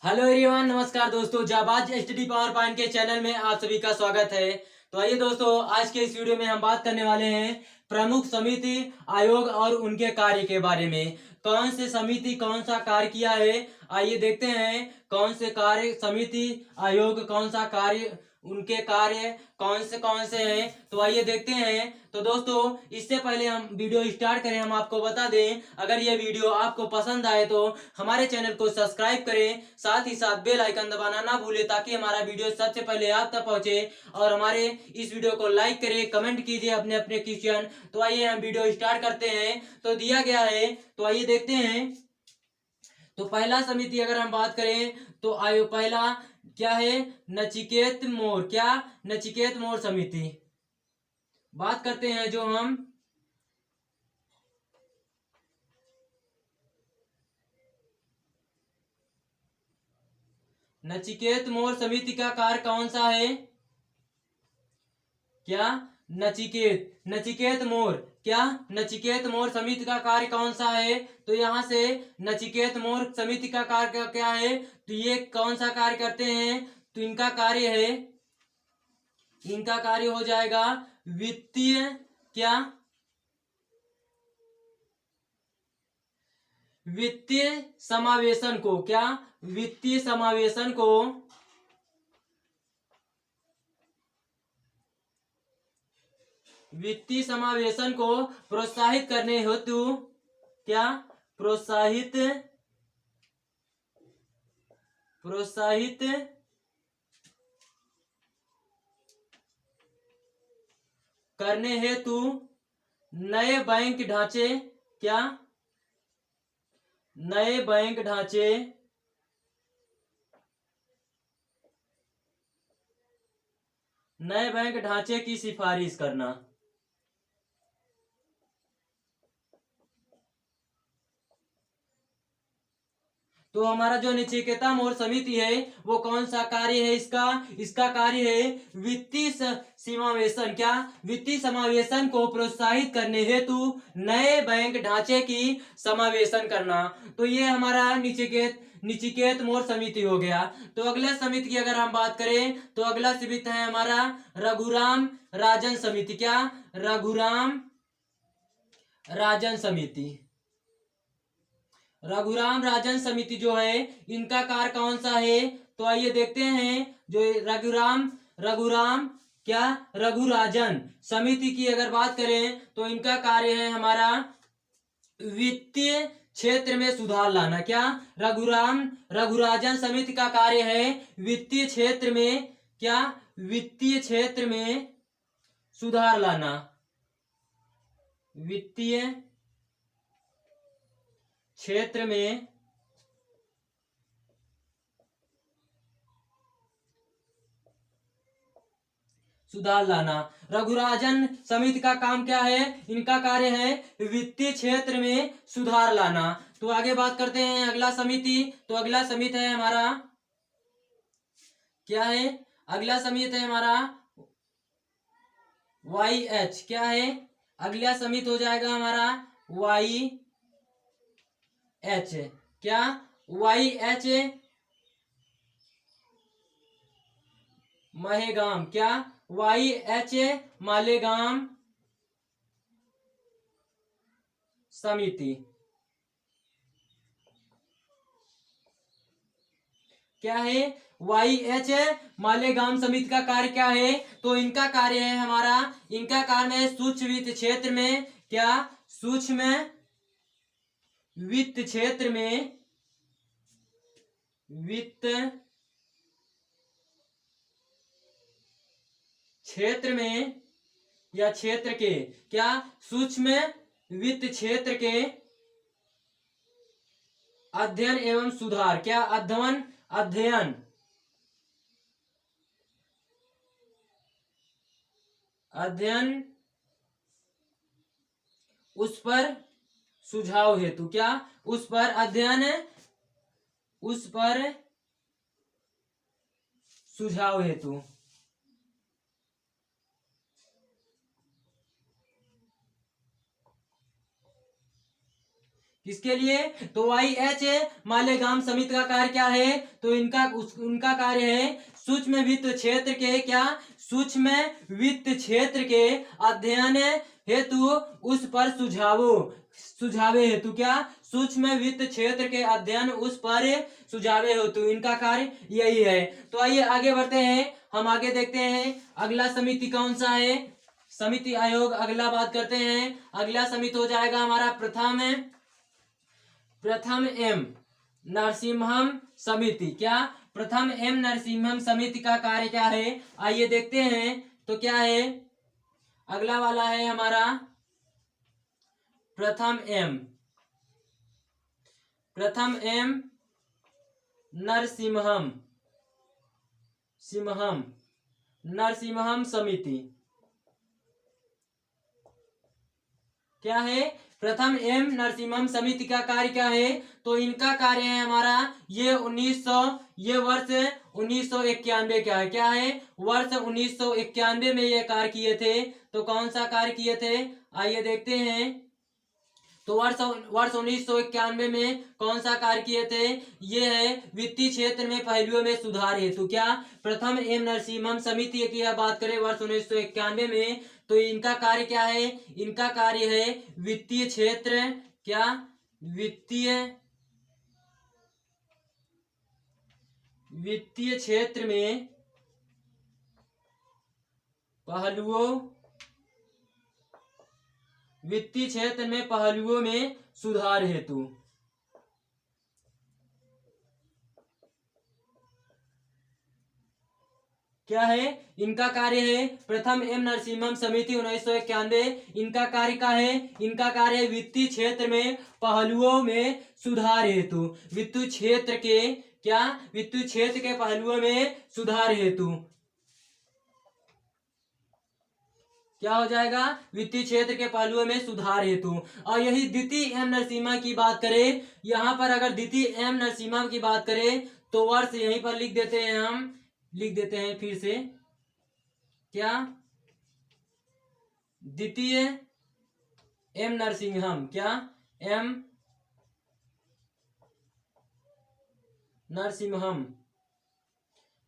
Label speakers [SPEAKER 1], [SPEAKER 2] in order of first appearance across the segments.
[SPEAKER 1] Hello everyone, नमस्कार दोस्तों। जाबाज study power point के चैनल में आप सभी का स्वागत है। तो आइए दोस्तों, आज के इस वीडियो में हम बात करने वाले हैं प्रमुख समिति आयोग और उनके कार्य के बारे में। कौन से समिति कौन सा कार्य किया है, आइए देखते हैं। कौन से कार्य समिति आयोग कौन सा कार्य, उनके कार्य कौन से हैं, तो आइए देखते हैं। तो दोस्तों, इससे पहले हम वीडियो स्टार्ट करें, हम आपको बता दें, अगर ये वीडियो आपको पसंद आए तो हमारे चैनल को सब्सक्राइब करें, साथ ही साथ बेल आइकन दबाना ना भूलें ताकि हमारा वीडियो सबसे पहले आप तक पहुंचे। और हमारे इस वीडियो को लाइक करें, कमेंट कीजिए अपने अपने क्वेश्चन। तो आइए हम वीडियो स्टार्ट करते हैं। तो दिया गया है, तो आइए देखते हैं। तो पहला समिति अगर हम बात करें तो आयो पहला क्या है, नचिकेत मोर। क्या? नचिकेत मोर समिति बात करते हैं। जो हम नचिकेत मोर समिति का कार्य कौन सा है? क्या? नचिकेत मोर। क्या? नचिकेत मोर समिति का कार्य कौन सा है? तो यहाँ से नचिकेत मोर समिति का कार्य क्या है, तो ये कौन सा कार्य करते हैं? तो इनका कार्य है, इनका कार्य हो जाएगा वित्तीय, क्या? वित्तीय समावेशन को, क्या? वित्तीय समावेशन को, वित्तीय समावेशन को प्रोत्साहित करने हेतु, क्या? प्रोत्साहित प्रोत्साहित करने हेतु नए बैंक ढांचे, क्या? नए बैंक ढांचे, नए बैंक ढांचे की सिफारिश करना। तो हमारा जो नचिकेता मोर समिति है वो कौन सा कार्य है इसका? इसका कार्य है वित्तीय समावेशन, क्या? वित्तीय समावेशन को प्रोत्साहित करने हेतु नए बैंक ढांचे की समावेशन करना। तो ये हमारा नचिकेत मोर समिति हो गया। तो अगला समिति की अगर हम बात करें तो अगला समिति है हमारा रघुराम राजन समिति। क्या? रघुराम राजन समिति। रघुराम राजन समिति जो है, इनका कार्य कौन सा है? तो आइए देखते हैं। जो रघुराम रघुराम क्या? रघुराजन समिति की अगर बात करें तो इनका कार्य है हमारा वित्तीय क्षेत्र में सुधार लाना। क्या? रघुराजन समिति का कार्य है वित्तीय क्षेत्र में, क्या? वित्तीय क्षेत्र में सुधार लाना। वित्तीय क्षेत्र में सुधार लाना। रघुराजन समिति का काम क्या है? इनका कार्य है वित्तीय क्षेत्र में सुधार लाना। तो आगे बात करते हैं अगला समिति। तो अगला समिति है हमारा, क्या है? अगला समिति है हमारा YH। क्या है? अगला समिति हो जाएगा हमारा YH। क्या? YH महेगाम। क्या? YH मालेगाम समिति। क्या है? YH मालेगाम समिति का कार्य क्या है? तो इनका कार्य है हमारा, इनका कार्य है सूक्ष्म वित्त क्षेत्र में, क्या? सूक्ष्म वित्त क्षेत्र में, वित्त क्षेत्र में या क्षेत्र के, क्या? सूक्ष्म वित्त क्षेत्र के अध्ययन एवं सुधार। क्या? अध्ययन अध्ययन उस पर सुझाव हेतु। क्या? उस पर अध्ययन, उस पर सुझाव हेतु। किसके लिए? तो YH मालेगाम समिति का कार्य क्या है? तो उनका कार्य है सूक्ष्म वित्त क्षेत्र के क्या? सूक्ष्म वित्त क्षेत्र के अध्ययन हेतु उस पर सुझावे हेतु क्या? सूक्ष्म वित्त क्षेत्र के अध्ययन उस पर सुझावे हेतु इनका कार्य यही है। तो आइए आगे बढ़ते हैं, हम आगे देखते हैं अगला समिति कौन सा है। समिति आयोग अगला बात करते हैं। अगला समिति हो जाएगा हमारा प्रथम एम नरसिम्हम समिति। क्या? प्रथम एम नरसिम्हम समिति का कार्य क्या है? आइए देखते हैं। तो क्या है? अगला वाला है हमारा प्रथम एम नरसिम्हम समिति। क्या है? प्रथम एम नरसिम्हम समिति का कार्य क्या है? तो इनका कार्य है हमारा ये वर्ष 1991 क्या है? वर्ष 1991 में ये कार्य किए थे। तो कौन सा कार्य किए थे? आइए देखते हैं। तो वर्ष 1991 में कौन सा कार्य किए थे? ये है वित्तीय क्षेत्र में पहलुओं में सुधार हेतु। क्या? प्रथम एम नरसिम्हम समिति की बात करें वर्ष 1991 में, तो इनका कार्य क्या है? इनका कार्य है वित्तीय क्षेत्र, क्या? वित्तीय क्षेत्र में पहलुओं में सुधार हेतु। क्या है? इनका कार्य है प्रथम एम नरसिम्हम समिति 1991। इनका कार्य का है? इनका कार्य है वित्तीय क्षेत्र में पहलुओं में सुधार हेतु। वित्तीय क्षेत्र के क्या? वित्तीय क्षेत्र के पहलुओं में सुधार हेतु क्या हो जाएगा? वित्तीय क्षेत्र के पहलुओं में सुधार हेतु। और यही द्वितीय एम नरसिम्हा की बात करें, यहाँ पर अगर द्वितीय एम नरसिम्हा की बात करें तो वर्ष यहीं पर लिख देते हैं, हम लिख देते हैं फिर से। क्या? द्वितीय एम नरसिम्हम, क्या? एम नरसिम्हम,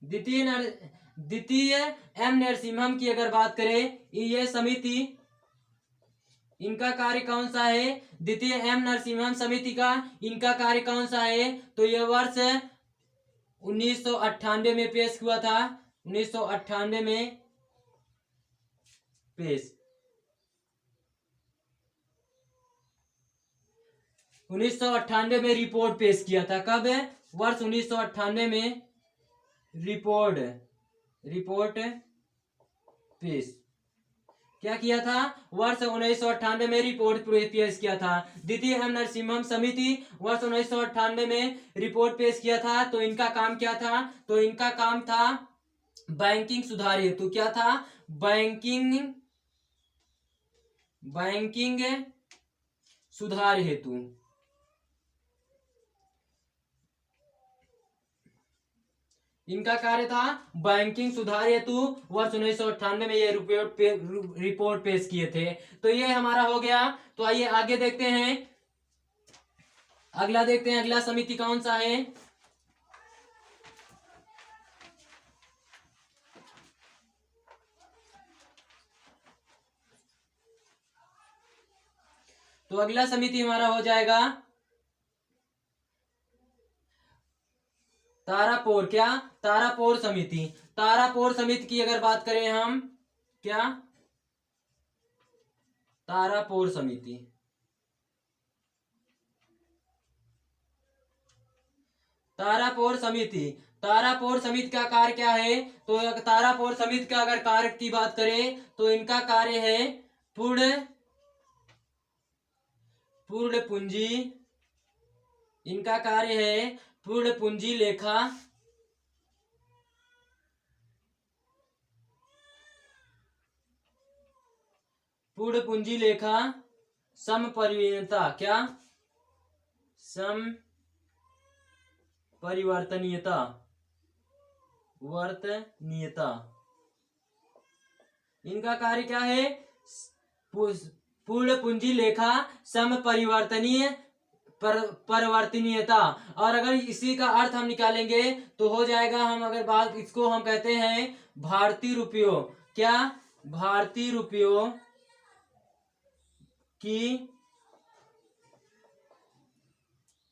[SPEAKER 1] द्वितीय एम नरसिम्हम की अगर बात करें, ये समिति, इनका कार्य कौन सा है? द्वितीय एम नरसिम्हम समिति का इनका कार्य कौन सा है? तो यह वर्ष 1998 में पेश हुआ था। 1998 में पेश 1998 में रिपोर्ट पेश किया था। कब? वर्ष 1998 में रिपोर्ट पेश क्या किया था? वर्ष 1998 में रिपोर्ट पेश किया था। द्वितीय एम नरसिम्हम समिति वर्ष 1998 में रिपोर्ट पेश किया था। तो इनका काम क्या था? तो इनका काम था बैंकिंग सुधार हेतु। क्या था? बैंकिंग सुधार हेतु। इनका कार्य था बैंकिंग सुधार हेतु। वर्ष 1998 में ये रिपोर्ट पेश किए थे। तो ये हमारा हो गया। तो आइए आगे देखते हैं, अगला देखते हैं अगला समिति कौन सा है। तो अगला समिति हमारा हो जाएगा तारापोर। क्या? तारापोर समिति। तारापोर समिति की अगर बात करें हम, क्या? तारापोर समिति। तारापोर समिति का कार्य क्या है? तो तारापोर समिति का अगर कार्य की बात करें तो इनका कार्य है पूर्ण पूंजी। इनका कार्य है पूर्ण पूंजी लेखा समपरिवर्तनीयता। क्या? समपरिवर्तनीयता इनका कार्य क्या है? पूर्ण पूंजी लेखा समपरिवर्तनीय परिवर्तनीयता। और अगर इसी का अर्थ हम निकालेंगे तो हो जाएगा, हम अगर बात इसको हम कहते हैं भारतीय रुपयों। क्या? भारतीय रुपयों की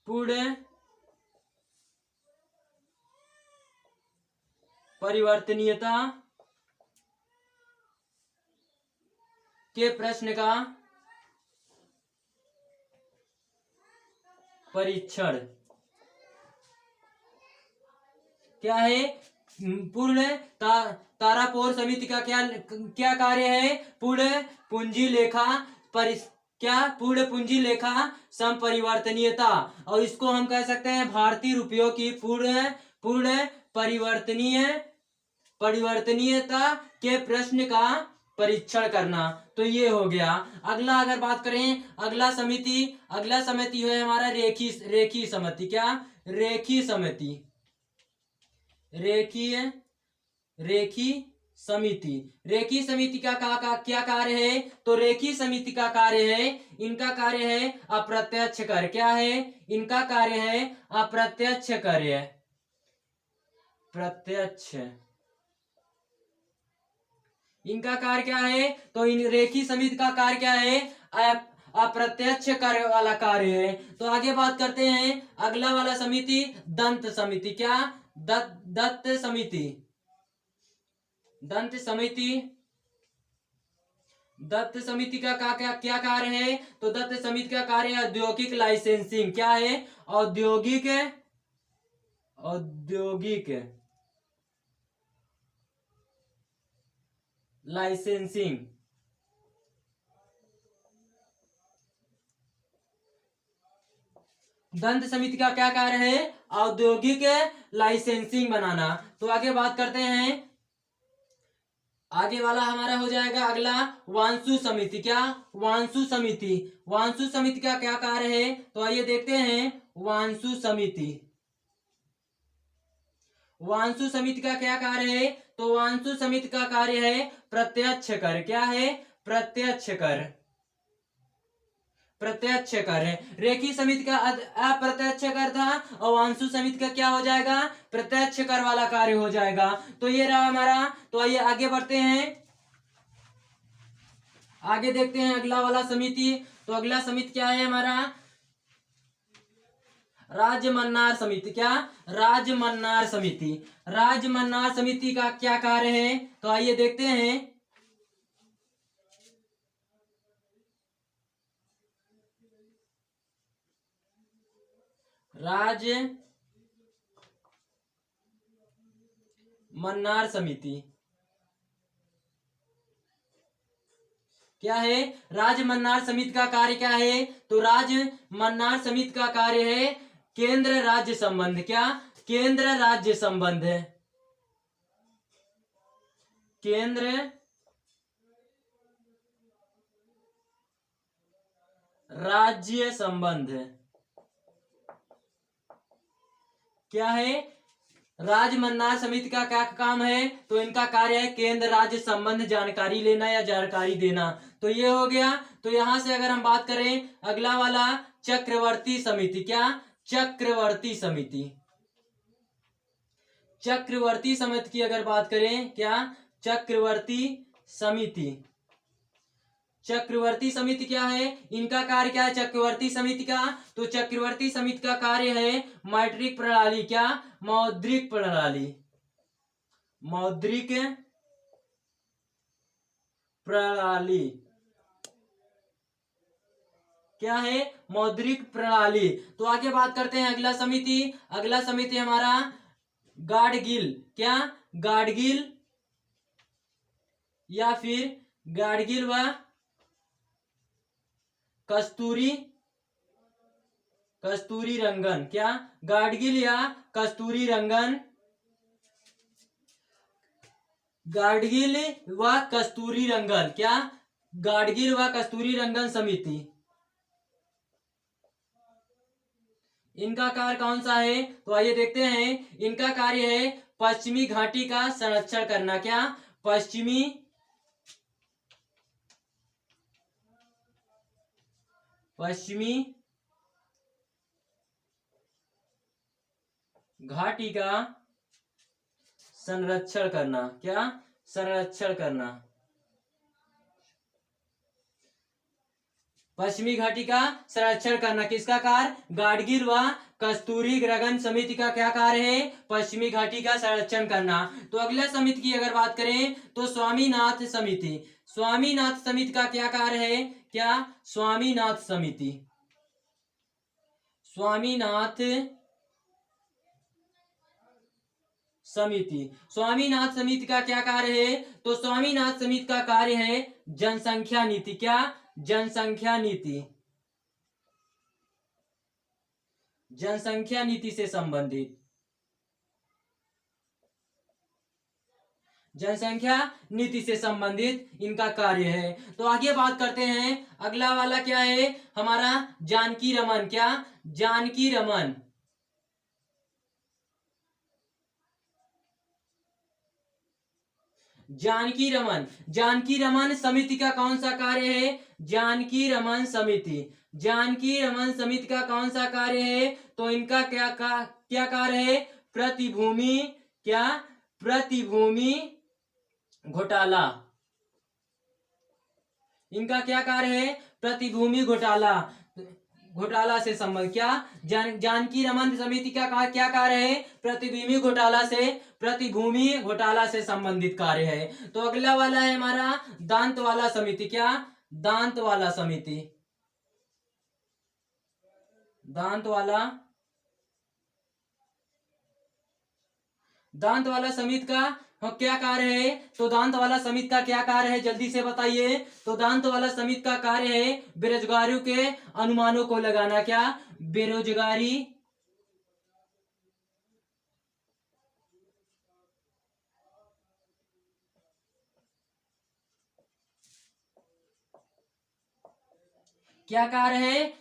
[SPEAKER 1] पूर्ण परिवर्तनीयता के प्रश्न का परीक्षण। क्या है? पूर्ण तारापोर समिति का क्या क्या कार्य है? पूर्ण पूंजी लेखा क्या? पूर्ण पूंजी लेखा संपरिवर्तनीयता। और इसको हम कह सकते हैं भारतीय रुपयों की पूर्ण परिवर्तनीयता के प्रश्न का परीक्षण करना। तो ये हो गया। अगला अगर बात करें, अगला समिति है हमारा रेखी समिति। क्या? रेखी समिति। रेखी समिति का क्या कार्य है? तो रेखी समिति का कार्य है, इनका कार्य है अप्रत्यक्ष कर। क्या है? इनका कार्य है अप्रत्यक्ष कर। प्रत्यक्ष इनका कार्य क्या है? तो इन रेखी समिति का कार्य क्या है? अप्रत्यक्ष कर वाला कार्य है। तो आगे बात करते हैं, अगला वाला समिति दंत समिति। क्या? दंत समिति। दत्त समिति का क्या कार्य है? तो दत्त समिति का कार्य है औद्योगिक लाइसेंसिंग। क्या है? औद्योगिक लाइसेंसिंग। दंत समिति का क्या कार्य है? औद्योगिक लाइसेंसिंग बनाना। तो आगे बात करते हैं, आगे वाला हमारा हो जाएगा अगला वांसु समिति। क्या? वांसु समिति का क्या कार्य है? तो आइए देखते हैं वांसु समिति का क्या कार्य है? तो वांसु समिति का कार्य है प्रत्यक्ष कर। क्या है? प्रत्यक्ष कर। रेखी समिति का अप्रत्यक्ष कर था और वांसु समिति का क्या हो जाएगा? प्रत्यक्ष कर वाला कार्य हो जाएगा। तो ये रहा हमारा। तो आइए आगे बढ़ते हैं, आगे देखते हैं अगला वाला समिति। तो अगला समिति क्या है हमारा? राजमन्नार समिति। क्या? राजमन्नार समिति का क्या कार्य है? तो आइए देखते हैं, राजमन्नार समिति क्या है? राजमन्नार समिति का कार्य क्या है? तो राजमन्नार समिति का कार्य है केंद्र राज्य संबंध। क्या? केंद्र राज्य संबंध। केंद्र राज्य संबंध। क्या है? राजमन्नार समिति का क्या काम है? तो इनका कार्य है केंद्र राज्य संबंध जानकारी लेना या जानकारी देना। तो ये हो गया। तो यहां से अगर हम बात करें, अगला वाला चक्रवर्ती समिति। क्या? चक्रवर्ती समिति की अगर बात करें, क्या? चक्रवर्ती समिति क्या है? इनका कार्य क्या है चक्रवर्ती समिति का? तो चक्रवर्ती समिति का कार्य है मौद्रिक प्रणाली। क्या? मौद्रिक प्रणाली। क्या है? मौद्रिक प्रणाली। तो आगे बात करते हैं अगला समिति हमारा गाडगिल। क्या? गाडगिल या फिर गाडगिल व कस्तूरी रंगन। क्या? गाडगिल या कस्तूरी रंगन। गाडगिल व कस्तूरी रंगन। क्या? गाडगिल व कस्तूरी रंगन समिति। इनका कार्य कौन सा है? तो आइए देखते हैं, इनका कार्य है पश्चिमी घाटी का संरक्षण करना। क्या? पश्चिमी घाटी का संरक्षण करना। क्या? संरक्षण करना। पश्चिमी घाटी का संरक्षण करना किसका कार्य? गाडगिल व कस्तूरीरंगन समिति का क्या कार्य है? पश्चिमी घाटी का संरक्षण करना। तो अगला समिति की अगर बात करें तो स्वामीनाथन समिति। स्वामीनाथन समिति का क्या कार्य है? क्या? स्वामीनाथन समिति। स्वामीनाथन समिति। स्वामीनाथन समिति का क्या कार्य है? तो स्वामीनाथन समिति का कार्य है जनसंख्या नीति। क्या? जनसंख्या नीति। जनसंख्या नीति से संबंधित। जनसंख्या नीति से संबंधित इनका कार्य है। तो आगे बात करते हैं, अगला वाला क्या है हमारा? जानकी रमन। क्या? जानकी रमन। जानकी रमन। जानकी रमन समिति का कौन सा कार्य है? जानकी रमन समिति। जानकी रमन समिति का कौन सा कार्य है? तो इनका क्या कार्य है? प्रतिभूमि। क्या? प्रतिभूमि घोटाला। इनका क्या कार्य है? प्रतिभूमि घोटाला से संबंध। क्या? जानकी रमन समिति का क्या कार्य है? प्रतिभूमि घोटाला से संबंधित कार्य है। तो अगला वाला है हमारा दांतवाला समिति। क्या? दांतवाला समिति। दांतवाला समिति का क्या कार्य है? तो दांतवाला समिति का क्या कार्य है, जल्दी से बताइए। तो दांतवाला समिति का कार्य है बेरोजगारियों के अनुमानों को लगाना। क्या? बेरोजगारी क्या कार्य है?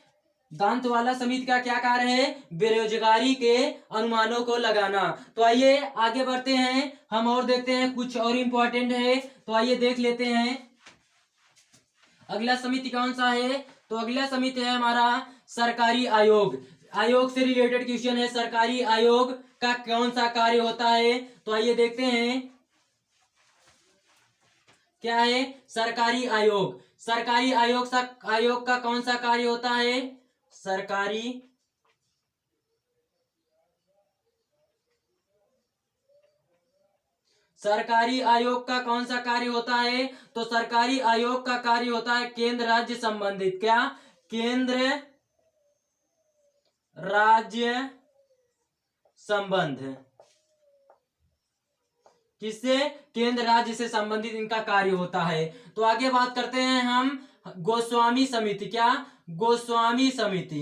[SPEAKER 1] दांतवाला समिति का क्या कार्य है? बेरोजगारी के अनुमानों को लगाना। तो आइए आगे बढ़ते हैं, हम और देखते हैं कुछ और इम्पोर्टेंट है। तो आइए देख लेते हैं अगला समिति कौन सा है। तो अगला समिति है हमारा सरकारी आयोग। आयोग से रिलेटेड क्वेश्चन है, सरकारी आयोग का कौन सा कार्य होता है। तो आइए देखते हैं क्या है सरकारी आयोग। सरकारी आयोग का कौन सा कार्य होता है? सरकारी आयोग का कौन सा कार्य होता है? तो सरकारी आयोग का कार्य होता है केंद्र राज्य संबंधित। क्या? केंद्र राज्य संबंध। किससे? केंद्र राज्य से संबंधित इनका कार्य होता है। तो आगे बात करते हैं हम गोस्वामी समिति। क्या? गोस्वामी समिति।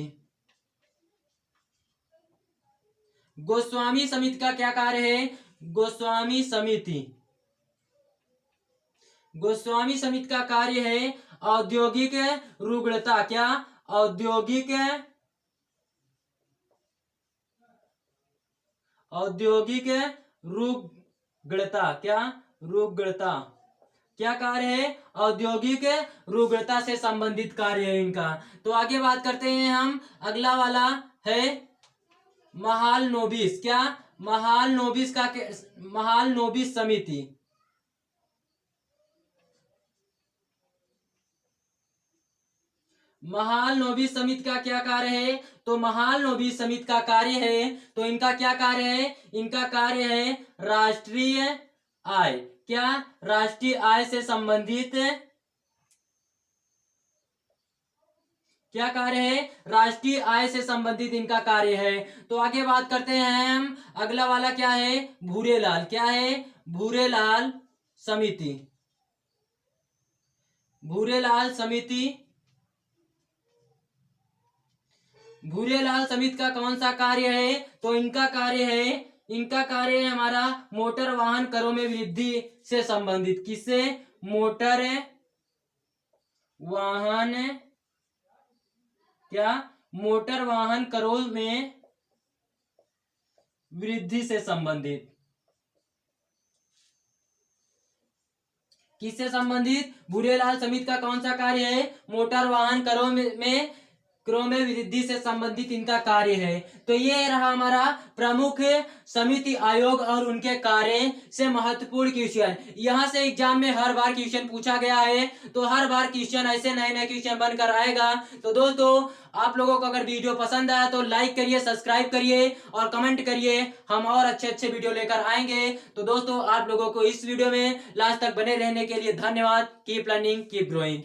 [SPEAKER 1] गोस्वामी समिति का क्या कार्य है? गोस्वामी समिति। गोस्वामी समिति का कार्य है औद्योगिक रुग्णता। क्या? औद्योगिक रुग्णता। क्या? रुग्णता। क्या कार्य है? औद्योगिक रुग्णता से संबंधित कार्य है इनका। तो आगे बात करते हैं हम, अगला वाला है महालनोबिस। क्या? महालनोबिस समिति। महालनोबिस समिति का क्या कार्य है? तो महालनोबिस समिति का कार्य है, तो इनका क्या कार्य है? इनका कार्य है राष्ट्रीय आय। क्या? राष्ट्रीय आय से संबंधित क्या कार्य है? राष्ट्रीय आय से संबंधित इनका कार्य है। तो आगे बात करते हैं हम, अगला वाला क्या है? भूरेलाल। क्या है? भूरेलाल समिति। भूरेलाल समिति। भूरेलाल समिति का कौन सा कार्य है? तो इनका कार्य है हमारा मोटर वाहन करों में वृद्धि से संबंधित। किससे? मोटर वाहन। क्या? मोटर वाहन करों में वृद्धि से संबंधित। किससे संबंधित? भूरेलाल समिति का कौन सा कार्य है? मोटर वाहन करों में क्रम में वृद्धि से संबंधित इनका कार्य है। तो ये रहा हमारा प्रमुख समिति आयोग और उनके कार्य से महत्वपूर्ण क्वेश्चन। यहाँ से एग्जाम में हर बार क्वेश्चन पूछा गया है, तो हर बार क्वेश्चन ऐसे नए नए क्वेश्चन बनकर आएगा। तो दोस्तों आप लोगों को अगर वीडियो पसंद आया तो लाइक करिए, सब्सक्राइब करिए और कमेंट करिए, हम और अच्छे अच्छे वीडियो लेकर आएंगे। तो दोस्तों आप लोगों को इस वीडियो में लास्ट तक बने रहने के लिए धन्यवाद। Keep learning, keep growing.